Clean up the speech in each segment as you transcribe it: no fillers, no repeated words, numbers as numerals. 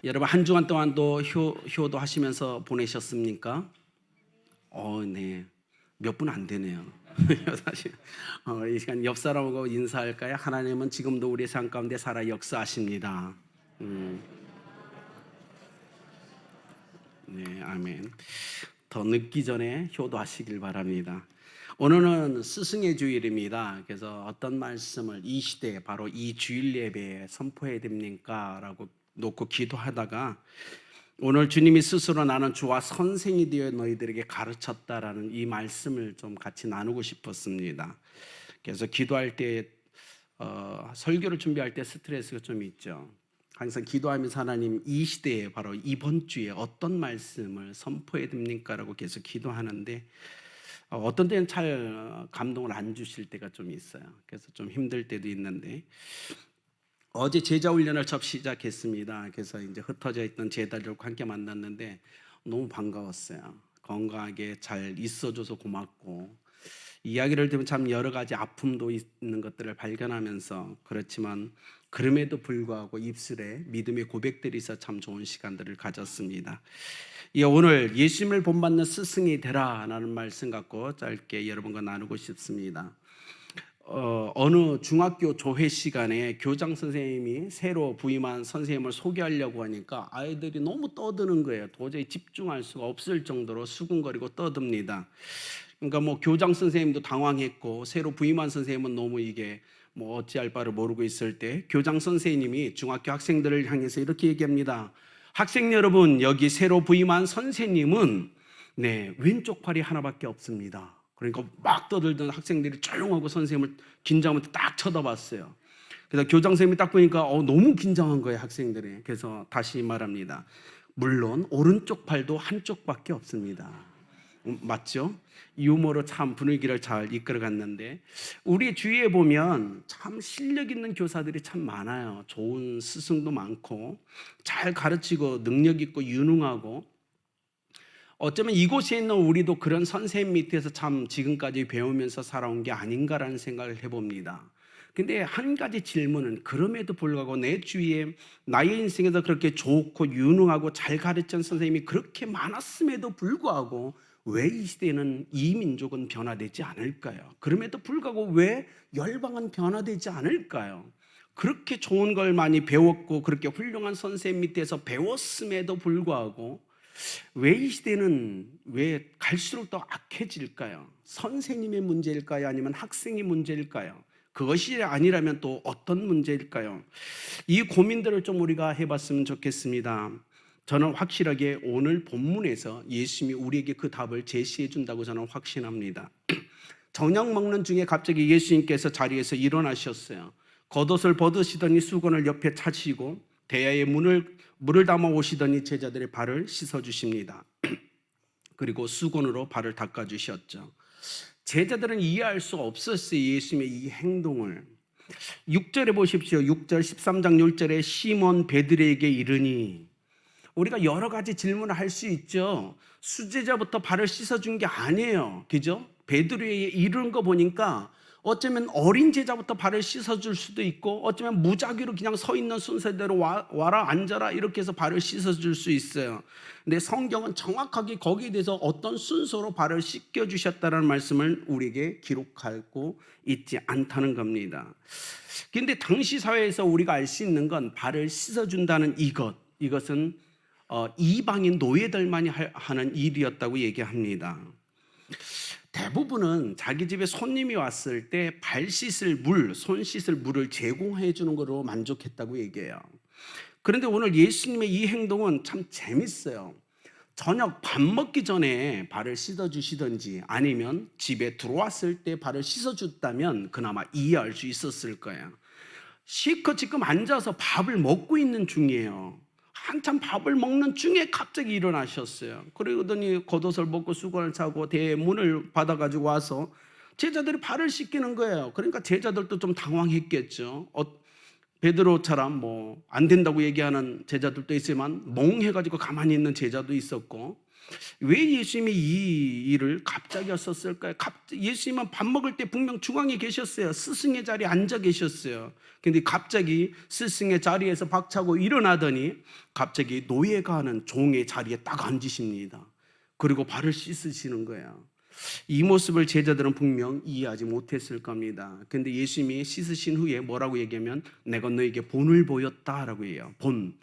여러분 한 주간 동안도 효도하시면서 보내셨습니까? 네. 몇 분 안 되네요. 사실 이 시간 옆 사람하고 인사할까요? 하나님은 지금도 우리 삶 가운데 살아 역사하십니다. 음, 네, 아멘. 더 늦기 전에 효도하시길 바랍니다. 오늘은 스승의 주일입니다. 그래서 어떤 말씀을 이 시대에 바로 이 주일 예배에 선포해야 됩니까? 라고 놓고 기도하다가 오늘 주님이 스스로 나는 주와 선생이 되어 너희들에게 가르쳤다라는 이 말씀을 좀 같이 나누고 싶었습니다. 그래서 기도할 때 설교를 준비할 때 스트레스가 좀 있죠. 항상 기도하면서 하나님 이 시대에 바로 이번 주에 어떤 말씀을 선포해야 됩니까? 라고 계속 기도하는데 어떤 때는 잘 감동을 안 주실 때가 좀 있어요. 그래서 좀 힘들 때도 있는데 어제 제자 훈련을 접 시작했습니다. 그래서 이제 흩어져 있던 제자들과 함께 만났는데 너무 반가웠어요. 건강하게 잘 있어줘서 고맙고 이야기를 들으면 참 여러 가지 아픔도 있는 것들을 발견하면서 그렇지만 그럼에도 불구하고 입술에 믿음의 고백들이 있어 참 좋은 시간들을 가졌습니다. 오늘 예수님을 본받는 스승이 되라라는 말씀 갖고 짧게 여러분과 나누고 싶습니다. 어느 중학교 조회 시간에 교장 선생님이 새로 부임한 선생님을 소개하려고 하니까 아이들이 너무 떠드는 거예요. 도저히 집중할 수가 없을 정도로 수군거리고 떠듭니다. 그러니까 뭐 교장 선생님도 당황했고 새로 부임한 선생님은 너무 이게 뭐 어찌할 바를 모르고 있을 때 교장 선생님이 중학교 학생들을 향해서 이렇게 얘기합니다. 학생 여러분, 여기 새로 부임한 선생님은 왼쪽 팔이 하나밖에 없습니다. 그러니까 막 떠들던 학생들이 조용하고 선생님을 긴장하면서 딱 쳐다봤어요. 그래서 교장 선생님이 딱 보니까 너무 긴장한 거예요, 학생들이. 그래서 다시 말합니다. 물론 오른쪽 팔도 한쪽밖에 없습니다. 맞죠? 유머로 참 분위기를 잘 이끌어갔는데 우리 주위에 보면 참 실력 있는 교사들이 참 많아요. 좋은 스승도 많고 잘 가르치고 능력 있고 유능하고 어쩌면 이곳에 있는 우리도 그런 선생님 밑에서 참 지금까지 배우면서 살아온 게 아닌가라는 생각을 해봅니다. 근데 한 가지 질문은 그럼에도 불구하고 내 주위에 나의 인생에서 그렇게 좋고 유능하고 잘 가르친 선생님이 그렇게 많았음에도 불구하고 왜 이 시대에는 이 민족은 변화되지 않을까요? 그럼에도 불구하고 왜 열방은 변화되지 않을까요? 그렇게 좋은 걸 많이 배웠고 그렇게 훌륭한 선생님 밑에서 배웠음에도 불구하고 왜 이 시대는 왜 갈수록 더 악해질까요? 선생님의 문제일까요? 아니면 학생의 문제일까요? 그것이 아니라면 또 어떤 문제일까요? 이 고민들을 좀 우리가 해봤으면 좋겠습니다. 저는 확실하게 오늘 본문에서 예수님이 우리에게 그 답을 제시해 준다고 저는 확신합니다. 저녁 먹는 중에 갑자기 예수님께서 자리에서 일어나셨어요. 겉옷을 벗으시더니 수건을 옆에 차시고 대야에 물을 담아 오시더니 제자들의 발을 씻어 주십니다. 그리고 수건으로 발을 닦아 주셨죠. 제자들은 이해할 수 없었어요, 예수님의 이 행동을. 6절에 보십시오. 6절 13장 6절에 시몬 베드로에게 이르니, 우리가 여러 가지 질문을 할 수 있죠. 수제자부터 발을 씻어준 게 아니에요. 그죠? 베드로에게 이르는 거 보니까 어쩌면 어린 제자부터 발을 씻어줄 수도 있고 어쩌면 무작위로 그냥 서 있는 순서대로 와라 앉아라 이렇게 해서 발을 씻어줄 수 있어요. 근데 성경은 정확하게 거기에 대해서 어떤 순서로 발을 씻겨주셨다는 말씀을 우리에게 기록하고 있지 않다는 겁니다. 근데 당시 사회에서 우리가 알 수 있는 건 발을 씻어준다는 이것은 이방인 노예들만이 하는 일이었다고 얘기합니다. 대부분은 자기 집에 손님이 왔을 때 발 씻을 물, 손 씻을 물을 제공해 주는 것으로 만족했다고 얘기해요. 그런데 오늘 예수님의 이 행동은 참 재밌어요. 저녁 밥 먹기 전에 발을 씻어 주시든지 아니면 집에 들어왔을 때 발을 씻어 줬다면 그나마 이해할 수 있었을 거예요. 실컷 지금 앉아서 밥을 먹고 있는 중이에요. 한참 밥을 먹는 중에 갑자기 일어나셨어요. 그러더니 겉옷을 벗고 수건을 차고 대문을 받아가지고 와서 제자들이 발을 씻기는 거예요. 그러니까 제자들도 좀 당황했겠죠. 베드로처럼 뭐 안 된다고 얘기하는 제자들도 있지만 멍해가지고 가만히 있는 제자도 있었고 왜 예수님이 이 일을 갑자기 하셨을까요? 예수님은 밥 먹을 때 분명 중앙에 계셨어요. 스승의 자리에 앉아 계셨어요. 근데 갑자기 스승의 자리에서 박차고 일어나더니 갑자기 노예가 하는 종의 자리에 딱 앉으십니다. 그리고 발을 씻으시는 거예요. 이 모습을 제자들은 분명 이해하지 못했을 겁니다. 근데 예수님이 씻으신 후에 뭐라고 얘기하면 내가 너에게 본을 보였다라고 해요. 본.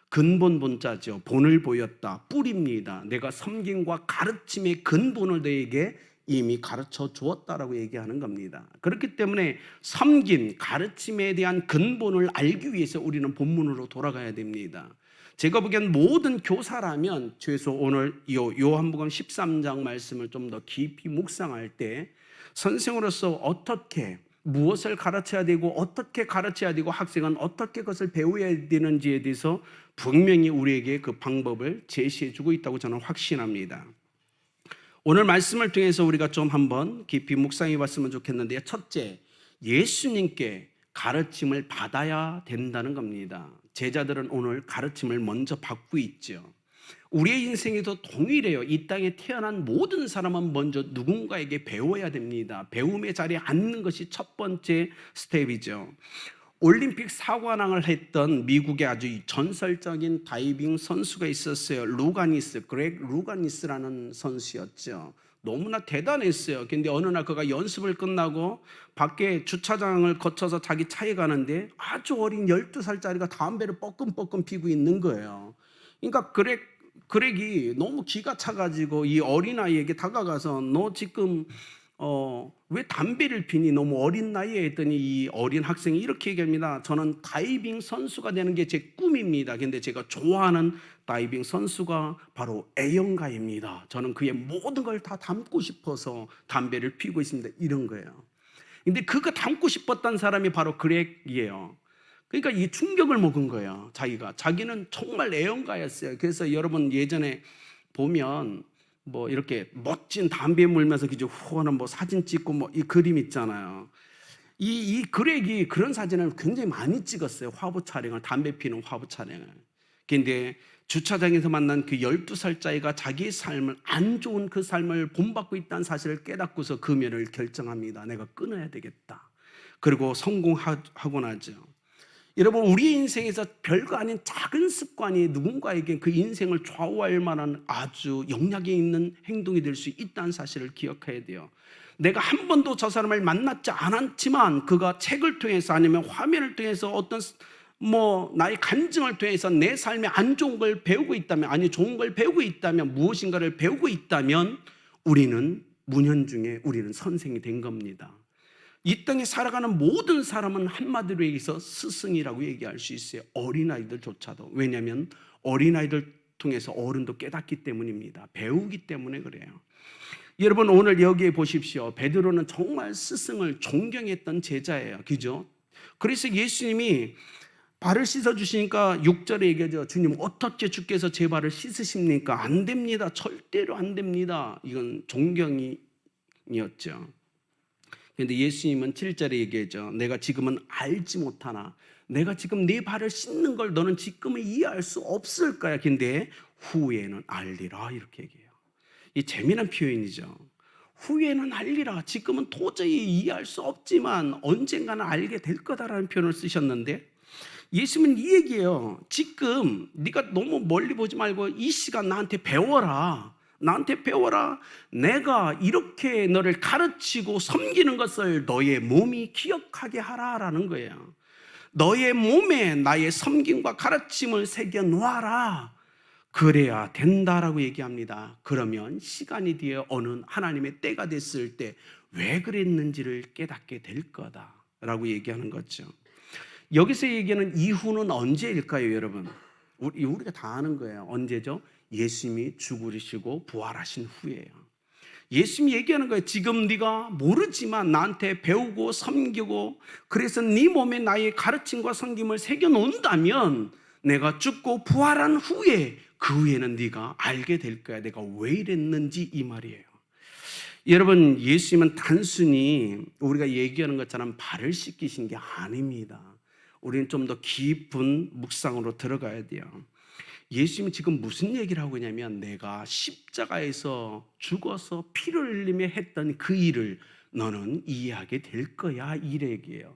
근본 본자죠. 본을 보였다. 뿌리입니다. 내가 섬김과 가르침의 근본을 너에게 이미 가르쳐 주었다라고 얘기하는 겁니다. 그렇기 때문에 섬김, 가르침에 대한 근본을 알기 위해서 우리는 본문으로 돌아가야 됩니다. 제가 보기엔 모든 교사라면 최소 오늘 요한복음 13장 말씀을 좀 더 깊이 묵상할 때 선생으로서 어떻게 무엇을 가르쳐야 되고 어떻게 가르쳐야 되고 학생은 어떻게 그것을 배워야 되는지에 대해서 분명히 우리에게 그 방법을 제시해 주고 있다고 저는 확신합니다. 오늘 말씀을 통해서 우리가 좀 한번 깊이 묵상해 봤으면 좋겠는데요. 첫째, 예수님께 가르침을 받아야 된다는 겁니다. 제자들은 오늘 가르침을 먼저 받고 있죠. 우리의 인생에도 동일해요. 이 땅에 태어난 모든 사람은 먼저 누군가에게 배워야 됩니다. 배움의 자리에 앉는 것이 첫 번째 스텝이죠. 올림픽 사관왕을 했던 미국의 아주 전설적인 다이빙 선수가 있었어요. 그렉 루가니스라는 선수였죠. 너무나 대단했어요. 근데 어느 날 그가 연습을 끝나고 밖에 주차장을 거쳐서 자기 차에 가는데 아주 어린 12살짜리가 담배를 뻐끔뻐끔 피고 있는 거예요. 그러니까 그렉이 너무 기가 차가지고 이 어린아이에게 다가가서 너 지금 왜 담배를 피니? 너무 어린 나이에 했더니 이 어린 학생이 이렇게 얘기합니다. 저는 다이빙 선수가 되는 게 제 꿈입니다. 근데 제가 좋아하는 다이빙 선수가 바로 애영가입니다. 저는 그의 모든 걸 다 담고 싶어서 담배를 피우고 있습니다. 이런 거예요. 근데 그거 담고 싶었던 사람이 바로 그렉이에요. 그러니까 이 충격을 먹은 거예요. 자기는 정말 애영가였어요. 그래서 여러분 예전에 보면 뭐 이렇게 멋진 담배 물면서 그저 후원은 뭐 사진 찍고 뭐 이 그림 있잖아요. 이 그렉이 그런 사진을 굉장히 많이 찍었어요. 화보 촬영을, 담배 피는 화보 촬영을. 근데 주차장에서 만난 그 12살짜리가 자기의 삶을, 안 좋은 그 삶을 본받고 있다는 사실을 깨닫고서 금연을 결정합니다. 내가 끊어야 되겠다. 그리고 성공하고 나죠. 여러분, 우리 인생에서 별거 아닌 작은 습관이 누군가에게 그 인생을 좌우할 만한 아주 영향이 있는 행동이 될 수 있다는 사실을 기억해야 돼요. 내가 한 번도 저 사람을 만났지 않았지만 그가 책을 통해서 아니면 화면을 통해서 어떤 나의 간증을 통해서 내 삶에 안 좋은 걸 배우고 있다면, 아니 좋은 걸 배우고 있다면, 무엇인가를 배우고 있다면 우리는 문현중에 우리는 선생이 된 겁니다. 이 땅에 살아가는 모든 사람은 한마디로 얘기해서 스승이라고 얘기할 수 있어요. 어린아이들조차도. 왜냐하면 어린아이들 통해서 어른도 깨닫기 때문입니다. 배우기 때문에 그래요. 여러분, 오늘 여기에 보십시오. 베드로는 정말 스승을 존경했던 제자예요. 그죠? 그래서 예수님이 발을 씻어주시니까 6절에 얘기하죠. 주님, 어떻게 주께서 제 발을 씻으십니까? 안 됩니다. 절대로 안 됩니다. 이건 존경이었죠. 그런데 예수님은 7절에 얘기하죠. 내가 지금은 알지 못하나, 내가 지금 네 발을 씻는 걸 너는 지금은 이해할 수 없을 거야. 근데 후에는 알리라, 이렇게 얘기해요. 이 재미난 표현이죠. 후에는 알리라. 지금은 도저히 이해할 수 없지만 언젠가는 알게 될 거다라는 표현을 쓰셨는데, 예수님은 이 얘기예요. 지금 네가 너무 멀리 보지 말고 이 시간 나한테 배워라. 나한테 배워라. 내가 이렇게 너를 가르치고 섬기는 것을 너의 몸이 기억하게 하라라는 거예요. 너의 몸에 나의 섬김과 가르침을 새겨 놓아라. 그래야 된다라고 얘기합니다. 그러면 시간이 뒤에 어느 하나님의 때가 됐을 때 왜 그랬는지를 깨닫게 될 거다라고 얘기하는 거죠. 여기서 얘기하는 이후는 언제일까요, 여러분? 우리가 다 아는 거예요. 언제죠? 예수님이 죽으시고 부활하신 후예요. 예수님이 얘기하는 거예요. 지금 네가 모르지만 나한테 배우고 섬기고 그래서 네 몸에 나의 가르침과 섬김을 새겨 놓는다면 내가 죽고 부활한 후에 그 후에는 네가 알게 될 거야. 내가 왜 이랬는지, 이 말이에요. 여러분, 예수님은 단순히 우리가 얘기하는 것처럼 발을 씻기신 게 아닙니다. 우리는 좀 더 깊은 묵상으로 들어가야 돼요. 예수님은 지금 무슨 얘기를 하고 있냐면 내가 십자가에서 죽어서 피를 흘리며 했던 그 일을 너는 이해하게 될 거야, 이 얘기예요.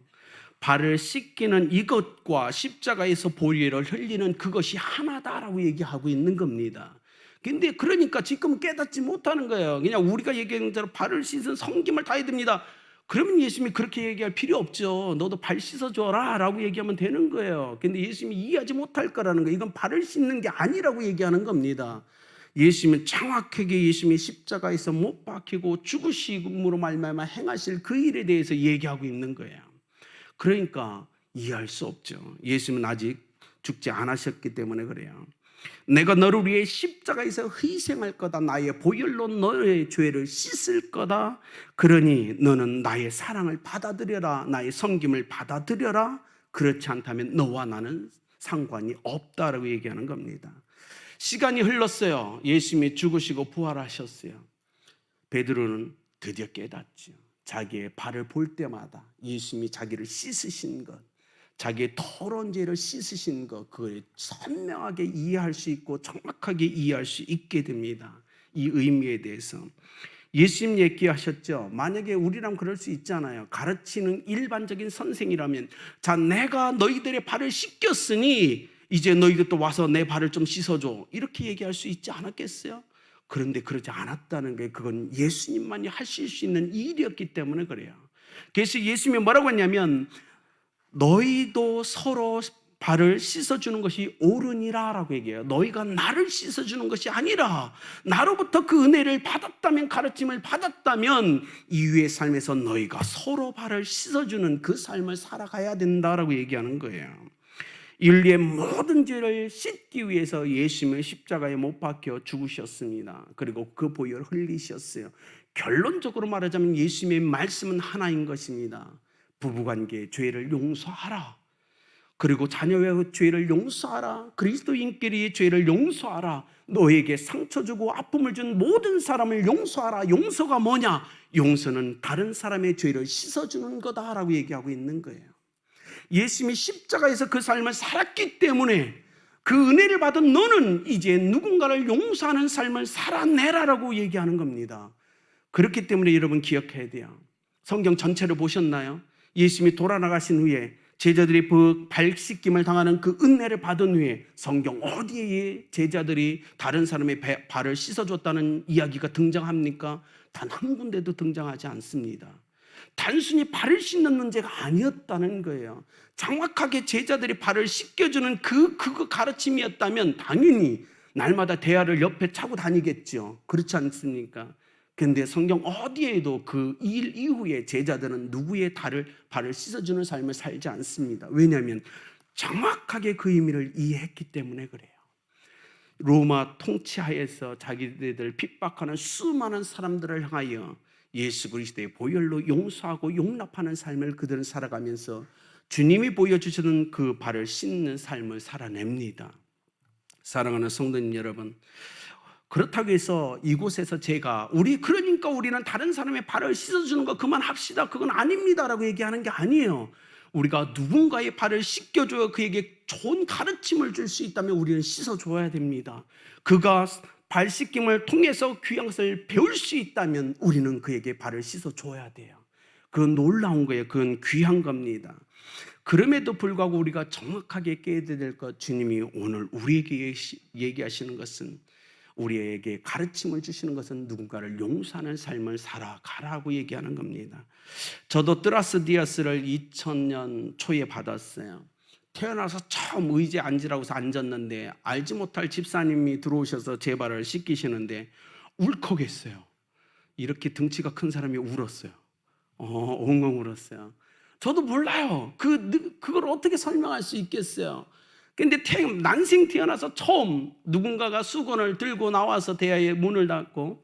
발을 씻기는 이것과 십자가에서 보혈을 흘리는 그것이 하나다라고 얘기하고 있는 겁니다. 근데 그러니까 지금 깨닫지 못하는 거예요. 그냥 우리가 얘기하는 대로 발을 씻은 섬김을 다해야 됩니다. 그러면 예수님이 그렇게 얘기할 필요 없죠. 너도 발 씻어줘라 라고 얘기하면 되는 거예요. 근데 예수님이 이해하지 못할 거라는 거예요. 이건 발을 씻는 게 아니라고 얘기하는 겁니다. 예수님은 정확하게 예수님이 십자가에서 못 박히고 죽으심으로 말미암아 행하실 그 일에 대해서 얘기하고 있는 거예요. 그러니까 이해할 수 없죠. 예수님은 아직 죽지 않으셨기 때문에 그래요. 내가 너를 위해 십자가에서 희생할 거다. 나의 보혈로 너의 죄를 씻을 거다. 그러니 너는 나의 사랑을 받아들여라. 나의 섬김을 받아들여라. 그렇지 않다면 너와 나는 상관이 없다라고 얘기하는 겁니다. 시간이 흘렀어요. 예수님이 죽으시고 부활하셨어요. 베드로는 드디어 깨닫죠. 자기의 발을 볼 때마다 예수님이 자기를 씻으신 것, 자기의 더러운 죄를 씻으신 것, 그걸 선명하게 이해할 수 있고 정확하게 이해할 수 있게 됩니다. 이 의미에 대해서 예수님 얘기하셨죠. 만약에 우리라면 그럴 수 있잖아요. 가르치는 일반적인 선생이라면, 자, 내가 너희들의 발을 씻겼으니 이제 너희들도 와서 내 발을 좀 씻어줘, 이렇게 얘기할 수 있지 않았겠어요? 그런데 그러지 않았다는 게 그건 예수님만이 하실 수 있는 일이었기 때문에 그래요. 그래서 예수님이 뭐라고 했냐면 너희도 서로 발을 씻어주는 것이 옳으니라 라고 얘기해요. 너희가 나를 씻어주는 것이 아니라 나로부터 그 은혜를 받았다면, 가르침을 받았다면 이후의 삶에서 너희가 서로 발을 씻어주는 그 삶을 살아가야 된다라고 얘기하는 거예요. 인류의 모든 죄를 씻기 위해서 예수님은 십자가에 못 박혀 죽으셨습니다. 그리고 그 보혈을 흘리셨어요. 결론적으로 말하자면 예수님의 말씀은 하나인 것입니다. 부부관계의 죄를 용서하라. 그리고 자녀의 죄를 용서하라. 그리스도인끼리의 죄를 용서하라. 너에게 상처 주고 아픔을 준 모든 사람을 용서하라. 용서가 뭐냐? 용서는 다른 사람의 죄를 씻어주는 거다라고 얘기하고 있는 거예요. 예수님이 십자가에서 그 삶을 살았기 때문에 그 은혜를 받은 너는 이제 누군가를 용서하는 삶을 살아내라라고 얘기하는 겁니다. 그렇기 때문에 여러분 기억해야 돼요. 성경 전체를 보셨나요? 예수님이 돌아나가신 후에 제자들이 그 발 씻김을 당하는 그 은혜를 받은 후에 성경 어디에 제자들이 다른 사람의 발을 씻어줬다는 이야기가 등장합니까? 단 한 군데도 등장하지 않습니다. 단순히 발을 씻는 문제가 아니었다는 거예요. 정확하게 제자들이 발을 씻겨주는 그 가르침이었다면 당연히 날마다 대야를 옆에 차고 다니겠죠. 그렇지 않습니까? 그런데 성경 어디에도 그 일 이후에 제자들은 누구의 발을 씻어주는 삶을 살지 않습니다. 왜냐하면 정확하게 그 의미를 이해했기 때문에 그래요. 로마 통치하에서 자기들 핍박하는 수많은 사람들을 향하여 예수 그리스도의 보혈로 용서하고 용납하는 삶을 그들은 살아가면서 주님이 보여주시는 그 발을 씻는 삶을 살아냅니다. 사랑하는 성도님 여러분, 그렇다고 해서 이곳에서 그러니까 우리는 다른 사람의 발을 씻어주는 거 그만합시다, 그건 아닙니다라고 얘기하는 게 아니에요. 우리가 누군가의 발을 씻겨줘야 그에게 좋은 가르침을 줄 수 있다면 우리는 씻어줘야 됩니다. 그가 발 씻김을 통해서 귀한 것을 배울 수 있다면 우리는 그에게 발을 씻어줘야 돼요. 그건 놀라운 거예요. 그건 귀한 겁니다. 그럼에도 불구하고 우리가 정확하게 깨닫게 될 것, 주님이 오늘 우리에게 얘기하시는 것은, 우리에게 가르침을 주시는 것은 누군가를 용서하는 삶을 살아가라고 얘기하는 겁니다. 저도 뜨라스디아스를 2000년 초에 받았어요. 태어나서 처음 의자에 앉으라고 해서 앉았는데 알지 못할 집사님이 들어오셔서 제 발을 씻기시는데 울컥했어요. 이렇게 등치가 큰 사람이 울었어요. 엉엉 울었어요. 저도 몰라요. 그걸 어떻게 설명할 수 있겠어요. 근데 난생 태어나서 처음 누군가가 수건을 들고 나와서 대야에 문을 닫고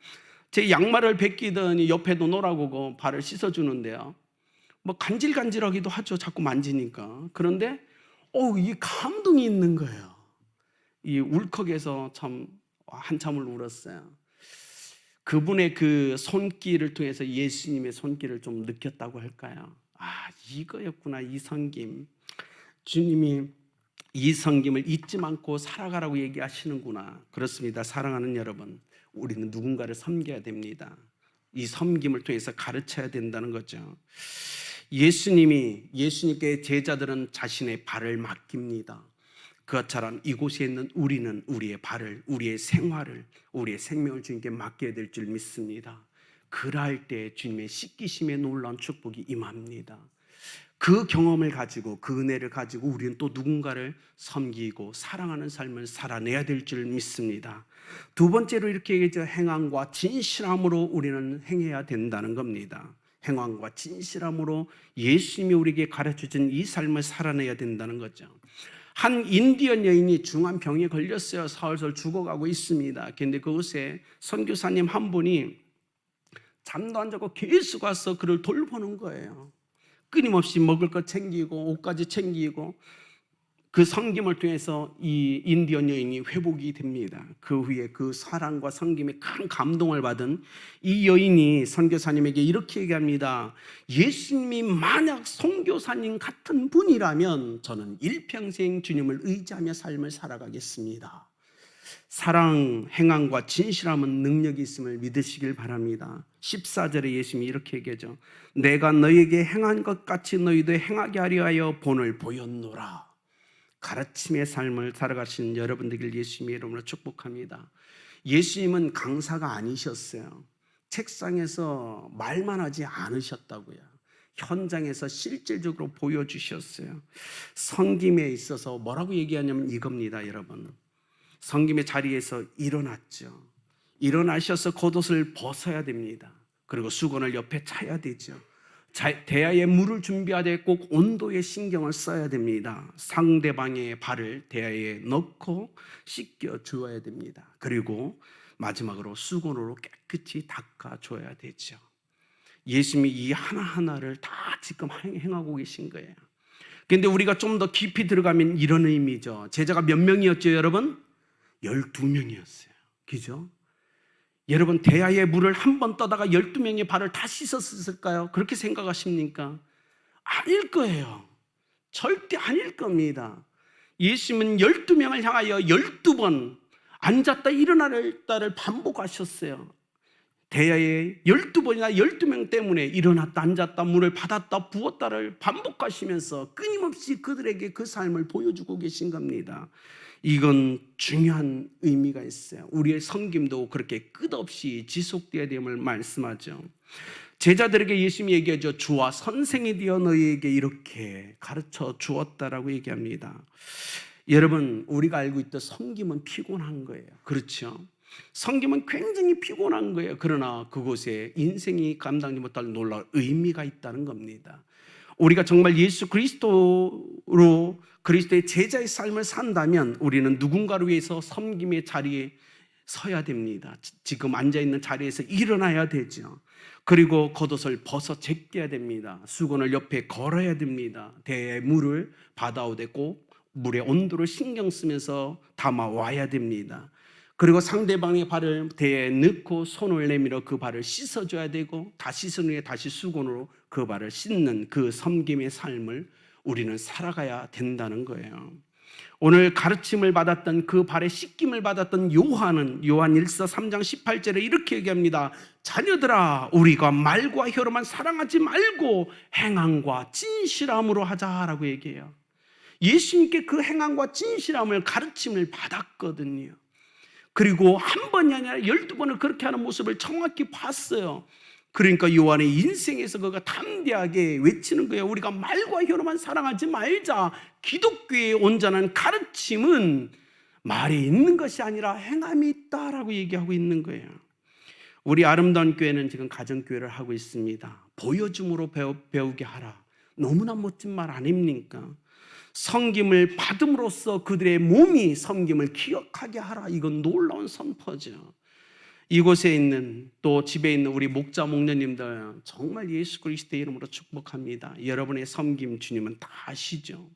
제 양말을 벗기더니 옆에도 놀아보고 발을 씻어주는데요. 뭐 간질간질하기도 하죠. 자꾸 만지니까. 그런데 이 감동이 있는 거예요. 이 울컥해서 참 한참을 울었어요. 그분의 그 손길을 통해서 예수님의 손길을 좀 느꼈다고 할까요? 이거였구나, 이 섬김. 주님이 이 섬김을 잊지 않고 살아가라고 얘기하시는구나. 그렇습니다. 사랑하는 여러분, 우리는 누군가를 섬겨야 됩니다. 이 섬김을 통해서 가르쳐야 된다는 거죠. 예수님께 제자들은 자신의 발을 맡깁니다. 그것처럼 이곳에 있는 우리는 우리의 발을, 우리의 생활을, 우리의 생명을 주님께 맡겨야 될 줄 믿습니다. 그럴 때 주님의 씻기심의 놀라운 축복이 임합니다. 그 경험을 가지고, 그 은혜를 가지고 우리는 또 누군가를 섬기고 사랑하는 삶을 살아내야 될 줄 믿습니다. 두 번째로 이렇게 얘기하죠. 행함과 진실함으로 우리는 행해야 된다는 겁니다. 행함과 진실함으로 예수님이 우리에게 가르쳐준 이 삶을 살아내야 된다는 거죠. 한 인디언 여인이 중한 병에 걸렸어요. 사흘 죽어가고 있습니다. 그런데 그곳에 선교사님 한 분이 잠도 안 자고 계속 와서 그를 돌보는 거예요. 끊임없이 먹을 것 챙기고 옷까지 챙기고, 그 섬김을 통해서 이 인디언 여인이 회복이 됩니다. 그 후에 그 사랑과 섬김에 큰 감동을 받은 이 여인이 선교사님에게 이렇게 얘기합니다. 예수님이 만약 선교사님 같은 분이라면 저는 일평생 주님을 의지하며 삶을 살아가겠습니다. 사랑, 행함과 진실함은 능력이 있음을 믿으시길 바랍니다. 14절에 예수님이 이렇게 얘기하죠. 내가 너에게 행한 것 같이 너희도 행하게 하려 하여 본을 보였노라. 가르침의 삶을 살아가시는 여러분들 예수님의 이름으로 축복합니다. 예수님은 강사가 아니셨어요. 책상에서 말만 하지 않으셨다고요. 현장에서 실질적으로 보여주셨어요. 섬김에 있어서 뭐라고 얘기하냐면 이겁니다, 여러분. 섬김의 자리에서 일어났죠. 일어나셔서 겉옷을 벗어야 됩니다. 그리고 수건을 옆에 차야 되죠. 대야에 물을 준비하되 꼭 온도에 신경을 써야 됩니다. 상대방의 발을 대야에 넣고 씻겨 주어야 됩니다. 그리고 마지막으로 수건으로 깨끗이 닦아 줘야 되죠. 예수님이 이 하나하나를 다 지금 행하고 계신 거예요. 그런데 우리가 좀 더 깊이 들어가면 이런 의미죠. 제자가 몇 명이었죠, 여러분? 12명이었어요. 그죠? 여러분, 대야의 물을 한 번 떠다가 12명의 발을 다 씻었을까요? 그렇게 생각하십니까? 아닐 거예요. 절대 아닐 겁니다. 예수님은 12명을 향하여 12번 앉았다 일어났다를 반복하셨어요. 대야에 12번이나 12명 때문에 일어났다 앉았다 물을 받았다 부었다를 반복하시면서 끊임없이 그들에게 그 삶을 보여주고 계신 겁니다. 이건 중요한 의미가 있어요. 우리의 섬김도 그렇게 끝없이 지속되어야 됨을 말씀하죠. 제자들에게 예수님이 얘기하죠. 주와 선생이 되어 너희에게 이렇게 가르쳐 주었다라고 얘기합니다. 여러분, 우리가 알고 있던 섬김은 피곤한 거예요. 그렇죠? 섬김은 굉장히 피곤한 거예요. 그러나 그곳에 인생이 감당하지 못할 놀라운 의미가 있다는 겁니다. 우리가 정말 예수 그리스도로 그리스도의 제자의 삶을 산다면 우리는 누군가를 위해서 섬김의 자리에 서야 됩니다. 지금 앉아있는 자리에서 일어나야 되죠. 그리고 겉옷을 벗어 제껴야 됩니다. 수건을 옆에 걸어야 됩니다. 대에 물을 받아오되 꼭 물의 온도를 신경 쓰면서 담아와야 됩니다. 그리고 상대방의 발을 대에 넣고 손을 내밀어 그 발을 씻어줘야 되고, 다 씻은 후에 다시 수건으로 그 발을 씻는 그 섬김의 삶을 우리는 살아가야 된다는 거예요. 오늘 가르침을 받았던 그 발에 씻김을 받았던 요한은 요한 1서 3장 18절에 이렇게 얘기합니다. 자녀들아, 우리가 말과 혀로만 사랑하지 말고 행함과 진실함으로 하자라고 얘기해요. 예수님께 그 행함과 진실함을 가르침을 받았거든요. 그리고 한 번이 아니라 12번을 그렇게 하는 모습을 정확히 봤어요. 그러니까 요한의 인생에서 그가 담대하게 외치는 거예요. 우리가 말과 혀로만 사랑하지 말자. 기독교의 온전한 가르침은 말에 있는 것이 아니라 행함이 있다라고 얘기하고 있는 거예요. 우리 아름다운 교회는 지금 가정교회를 하고 있습니다. 보여줌으로 배우게 하라. 너무나 멋진 말 아닙니까? 섬김을 받음으로써 그들의 몸이 섬김을 기억하게 하라. 이건 놀라운 선포죠. 이곳에 있는 또 집에 있는 우리 목자 목녀님들 정말 예수 그리스도의 이름으로 축복합니다. 여러분의 섬김 주님은 다 아시죠.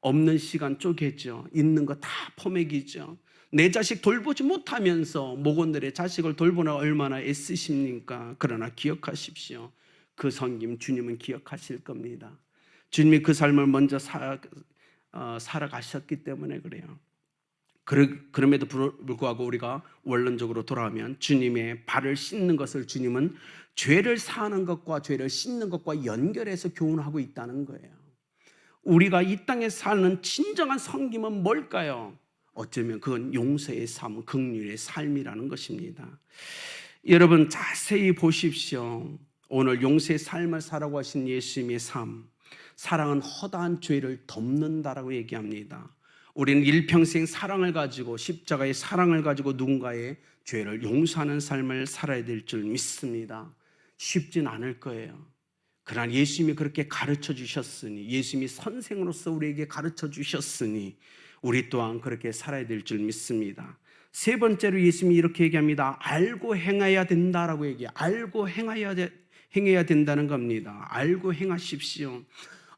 없는 시간 쪼개죠. 있는 거 다 포맥이죠. 내 자식 돌보지 못하면서 목원들의 자식을 돌보나 얼마나 애쓰십니까? 그러나 기억하십시오. 그 섬김 주님은 기억하실 겁니다. 주님이 그 삶을 먼저 살아가셨기 때문에 그래요. 그럼에도 불구하고 우리가 원론적으로 돌아오면 주님의 발을 씻는 것을 주님은 죄를 사하는 것과 죄를 씻는 것과 연결해서 교훈하고 있다는 거예요. 우리가 이 땅에 사는 진정한 섬김은 뭘까요? 어쩌면 그건 용서의 삶, 긍휼의 삶이라는 것입니다. 여러분 자세히 보십시오. 오늘 용서의 삶을 살아고 하신 예수님의 삶, 사랑은 허다한 죄를 덮는다라고 얘기합니다. 우리는 일평생 사랑을 가지고 십자가의 사랑을 가지고 누군가의 죄를 용서하는 삶을 살아야 될 줄 믿습니다. 쉽진 않을 거예요. 그러나 예수님이 그렇게 가르쳐 주셨으니, 예수님이 선생으로서 우리에게 가르쳐 주셨으니 우리 또한 그렇게 살아야 될 줄 믿습니다. 세 번째로 예수님이 이렇게 얘기합니다. 알고 행해야 된다라고 얘기해요. 알고 행해야 된다는 겁니다. 알고 행하십시오.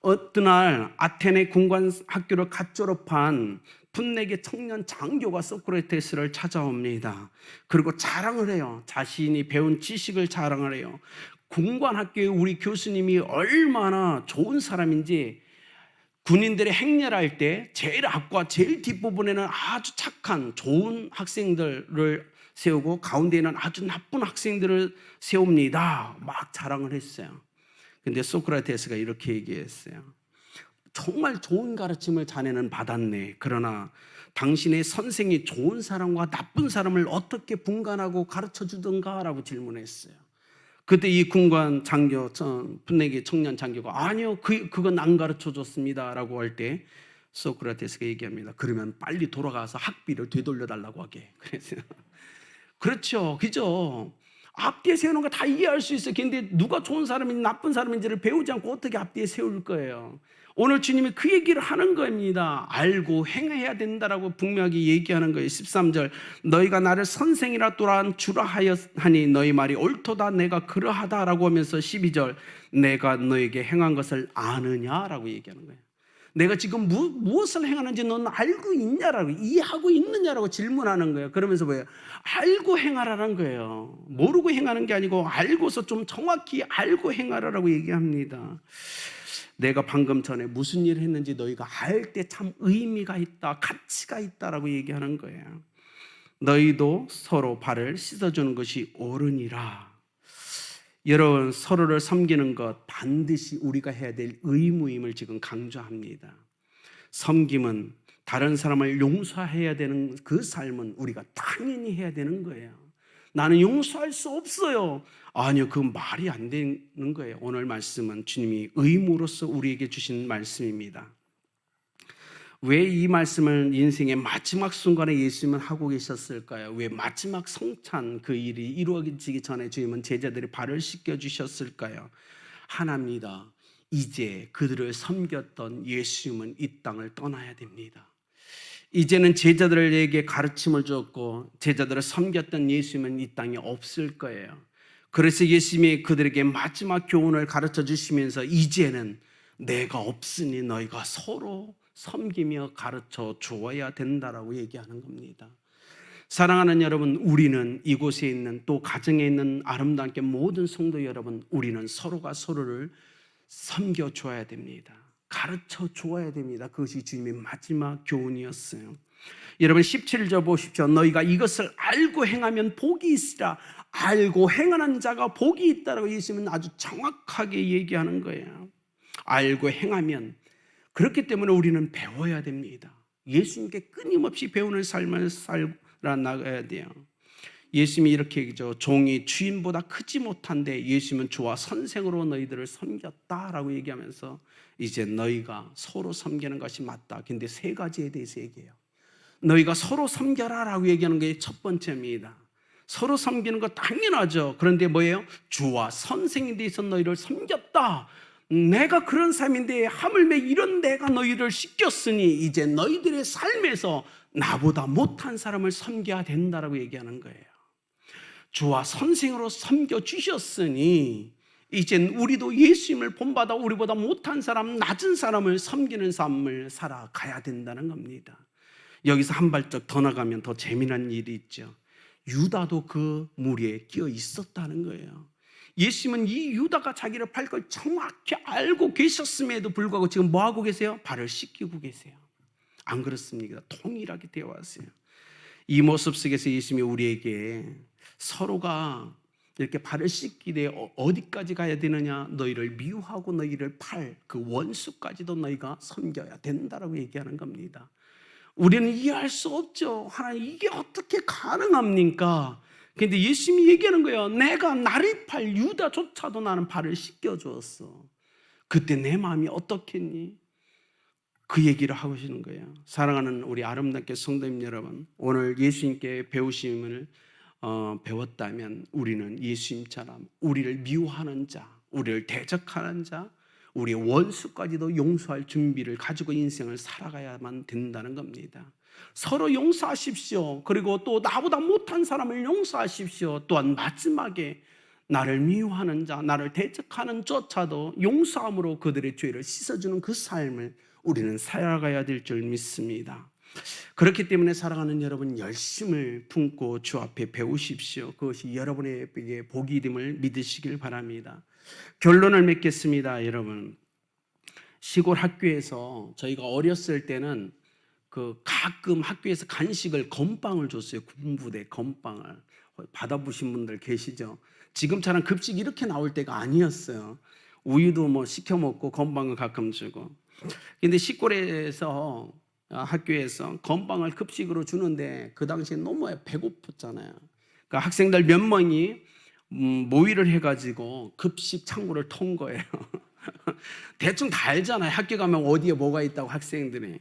어떤 날 아테네 군관 학교를 갓 졸업한 풋내게 청년 장교가 소크라테스를 찾아옵니다. 그리고 자랑을 해요. 자신이 배운 지식을 자랑을 해요. 군관 학교에 우리 교수님이 얼마나 좋은 사람인지, 군인들이 행렬할 때 제일 앞과 제일 뒷부분에는 아주 착한 좋은 학생들을 세우고 가운데에는 아주 나쁜 학생들을 세웁니다. 막 자랑을 했어요. 근데 소크라테스가 이렇게 얘기했어요. 정말 좋은 가르침을 자네는 받았네. 그러나 당신의 선생이 좋은 사람과 나쁜 사람을 어떻게 분간하고 가르쳐 주던가? 라고 질문했어요. 그때 이 군관 장교, 풋내기 청년 장교가 아니요, 그건 안 가르쳐 줬습니다 라고 할 때 소크라테스가 얘기합니다. 그러면 빨리 돌아가서 학비를 되돌려 달라고 하게. 그랬어요. 그렇죠, 그죠? 앞뒤에 세우는 거 다 이해할 수 있어요. 근데 누가 좋은 사람인지 나쁜 사람인지를 배우지 않고 어떻게 앞뒤에 세울 거예요? 오늘 주님이 그 얘기를 하는 겁니다. 알고 행해야 된다라고 분명하게 얘기하는 거예요. 13절, 너희가 나를 선생이라 또한 주라 하였하니 너희 말이 옳도다 내가 그러하다라고 하면서 12절, 내가 너에게 행한 것을 아느냐라고 얘기하는 거예요. 내가 지금 무엇을 행하는지 넌 알고 있냐라고, 이해하고 있느냐라고 질문하는 거예요. 그러면서 뭐예요? 알고 행하라는 거예요. 모르고 행하는 게 아니고 알고서 좀 정확히 알고 행하라라고 얘기합니다. 내가 방금 전에 무슨 일을 했는지 너희가 알 때 참 의미가 있다, 가치가 있다라고 얘기하는 거예요. 너희도 서로 발을 씻어주는 것이 옳으니라. 여러분, 서로를 섬기는 것 반드시 우리가 해야 될 의무임을 지금 강조합니다. 섬김은 다른 사람을 용서해야 되는 그 삶은 우리가 당연히 해야 되는 거예요. 나는 용서할 수 없어요. 아니요, 그건 말이 안 되는 거예요. 오늘 말씀은 주님이 의무로서 우리에게 주신 말씀입니다. 왜 이 말씀을 인생의 마지막 순간에 예수님은 하고 계셨을까요? 왜 마지막 성찬 그 일이 이루어지기 전에 주님은 제자들의 발을 씻겨주셨을까요? 하나입니다. 이제 그들을 섬겼던 예수님은 이 땅을 떠나야 됩니다. 이제는 제자들에게 가르침을 주었고 제자들을 섬겼던 예수님은 이 땅에 없을 거예요. 그래서 예수님이 그들에게 마지막 교훈을 가르쳐 주시면서 이제는 내가 없으니 너희가 서로 섬기며 가르쳐 주어야 된다라고 얘기하는 겁니다. 사랑하는 여러분, 우리는 이곳에 있는 또 가정에 있는 아름다운 모든 성도 여러분, 우리는 서로가 서로를 섬겨 줘야 됩니다. 가르쳐 주어야 됩니다. 그것이 주님의 마지막 교훈이었어요. 여러분 17절 보십시오. 너희가 이것을 알고 행하면 복이 있으라. 알고 행하는 자가 복이 있다라고 예수님은 아주 정확하게 얘기하는 거예요. 알고 행하면, 그렇기 때문에 우리는 배워야 됩니다. 예수님께 끊임없이 배우는 삶을 살아나가야 돼요. 예수님이 이렇게 얘기죠. 종이 주인보다 크지 못한데 예수님은 주와 선생으로 너희들을 섬겼다라고 얘기하면서 이제 너희가 서로 섬기는 것이 맞다. 근데 세 가지에 대해서 얘기해요. 너희가 서로 섬겨라라고 얘기하는 게 첫 번째입니다. 서로 섬기는 거 당연하죠. 그런데 뭐예요? 주와 선생에 대해서 너희를 섬겼다. 내가 그런 삶인데 하물며 이런 내가 너희를 씻겼으니 이제 너희들의 삶에서 나보다 못한 사람을 섬겨야 된다라고 얘기하는 거예요. 주와 선생으로 섬겨주셨으니 이젠 우리도 예수님을 본받아 우리보다 못한 사람, 낮은 사람을 섬기는 삶을 살아가야 된다는 겁니다. 여기서 한 발짝 더 나가면 더 재미난 일이 있죠. 유다도 그 무리에 끼어 있었다는 거예요. 예수님은 이 유다가 자기를 팔 걸 정확히 알고 계셨음에도 불구하고 지금 뭐하고 계세요? 발을 씻기고 계세요. 안 그렇습니까? 동일하게 되어 왔어요. 이 모습 속에서 예수님이 우리에게 서로가 이렇게 발을 씻기되 어디까지 가야 되느냐? 너희를 미워하고 너희를 그 원수까지도 너희가 섬겨야 된다라고 얘기하는 겁니다. 우리는 이해할 수 없죠. 하나님, 이게 어떻게 가능합니까? 근데 예수님이 얘기하는 거예요. 내가 나를 팔 유다조차도 나는 발을 씻겨주었어. 그때 내 마음이 어떻겠니? 그 얘기를 하고 계시는 거예요. 사랑하는 우리 아름답게 성도님 여러분, 오늘 예수님께 배우심을 배웠다면 우리는 예수님처럼 우리를 미워하는 자, 우리를 대적하는 자, 우리의 원수까지도 용서할 준비를 가지고 인생을 살아가야만 된다는 겁니다. 서로 용서하십시오. 그리고 또 나보다 못한 사람을 용서하십시오. 또한 마지막에 나를 미워하는 자, 나를 대적하는 조차도 용서함으로 그들의 죄를 씻어주는 그 삶을 우리는 살아가야 될 줄 믿습니다. 그렇기 때문에 사랑하는 여러분, 열심을 품고 주 앞에 배우십시오. 그것이 여러분에게 복이 됨을 믿으시길 바랍니다. 결론을 맺겠습니다. 여러분, 시골 학교에서 저희가 어렸을 때는 가끔 학교에서 간식을 건빵을 줬어요. 군부대 건빵을 받아보신 분들 계시죠? 지금처럼 급식 이렇게 나올 때가 아니었어요. 우유도 뭐 시켜 먹고 건빵을 가끔 주고. 근데 시골에서 학교에서 건빵을 급식으로 주는데 그 당시에 너무 배고팠잖아요. 그러니까 학생들 몇 명이 모의를 해가지고 급식 창고를 턴 거예요. 대충 다 알잖아요. 학교 가면 어디에 뭐가 있다고 학생들이.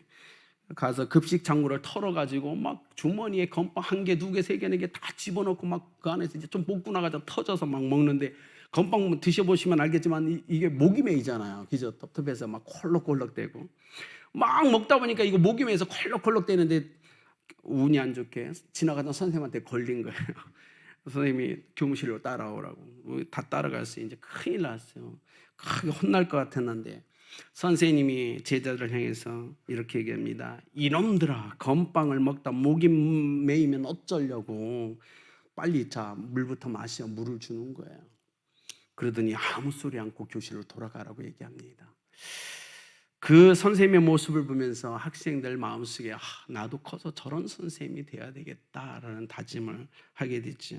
가서 급식 창고를 털어가지고 막 주머니에 건빵 1개, 2개, 3개, 4개 다 집어넣고 막 그 안에서 이제 좀 볶고 나가서 터져서 막 먹는데, 건빵 드셔보시면 알겠지만 이게 목이 메이잖아요. 그죠? 텁텁해서 막 콜록콜록대고 막 먹다 보니까 이거 목이 메여서 콜록콜록대는데 운이 안 좋게 지나가던 선생님한테 걸린 거예요. 선생님이 교무실로 따라오라고. 다 따라갔어요. 이제 큰일 났어요. 크게 혼날 것 같았는데 선생님이 제자들을 향해서 이렇게 얘기합니다. 이놈들아, 건빵을 먹다 목이 메이면 어쩌려고. 빨리 자, 물부터 마셔. 물을 주는 거예요. 그러더니 아무 소리 않고 교실로 돌아가라고 얘기합니다. 그 선생님의 모습을 보면서 학생들 마음속에 나도 커서 저런 선생님이 돼야 되겠다라는 다짐을 하게 됐죠.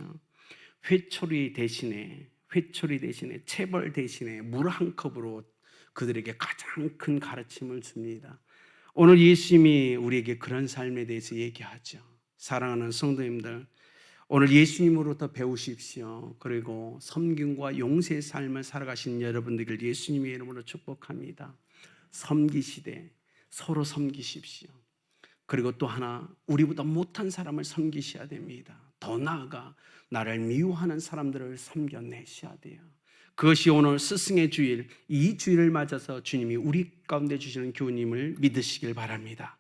회초리 대신에 체벌 대신에 물 한 컵으로 그들에게 가장 큰 가르침을 줍니다. 오늘 예수님이 우리에게 그런 삶에 대해서 얘기하죠. 사랑하는 성도님들, 오늘 예수님으로부터 배우십시오. 그리고 섬김과 용서의 삶을 살아가신 여러분들을 예수님의 이름으로 축복합니다. 섬기시되 서로 섬기십시오. 그리고 또 하나, 우리보다 못한 사람을 섬기셔야 됩니다. 더 나아가 나를 미워하는 사람들을 섬겨내셔야 돼요. 그것이 오늘 스승의 주일, 이 주일을 맞아서 주님이 우리 가운데 주시는 교훈임을 믿으시길 바랍니다.